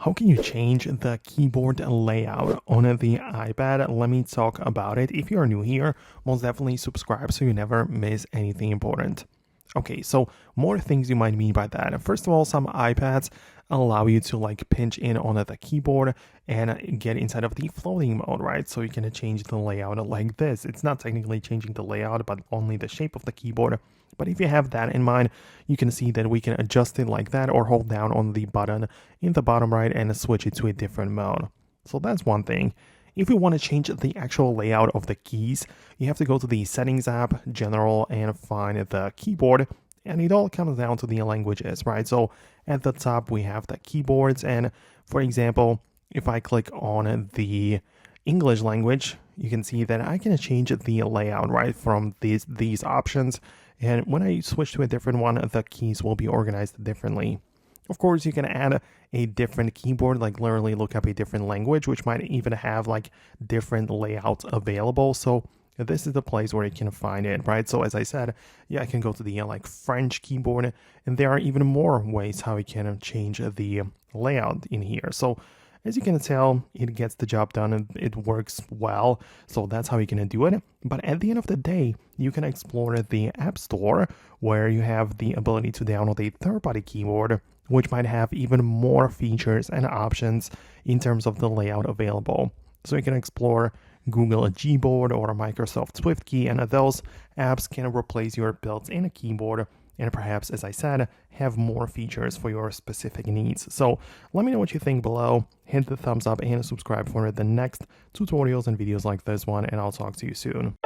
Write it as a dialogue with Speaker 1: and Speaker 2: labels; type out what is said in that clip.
Speaker 1: How can you change the keyboard layout on the iPad? Let me talk about it. If you're new here, most definitely subscribe so you never miss anything important. Okay, so more things you might mean by that. First of all, some iPads allow you to pinch in on the keyboard and get inside of the floating mode, right? So you can change the layout like this. It's not technically changing the layout, but only the shape of the keyboard. But if you have that in mind, you can see that we can adjust it like that or hold down on the button in the bottom right and switch it to a different mode. So that's one thing. If you want to change the actual layout of the keys, you have to go to the Settings app, General, and find the keyboard. And it all comes down to the languages, right? So at the top, we have the keyboards. And for example, if I click on the English language, you can see that I can change the layout, right, from these options. And when I switch to a different one, the keys will be organized differently. Of course, you can add a different keyboard, like literally look up a different language, which might even have different layouts available. So this is the place where you can find it, right? So as I said, yeah, I can go to the French keyboard, and there are even more ways how you can change the layout in here. So as you can tell, it gets the job done and it works well. So that's how you're going to do it. But at the end of the day, you can explore the App Store where you have the ability to download a third-party keyboard, which might have even more features and options in terms of the layout available. So you can explore Google Gboard or Microsoft SwiftKey, and those apps can replace your built-in keyboard and perhaps, as I said, have more features for your specific needs. So let me know what you think below. Hit the thumbs up and subscribe for the next tutorials and videos like this one, and I'll talk to you soon.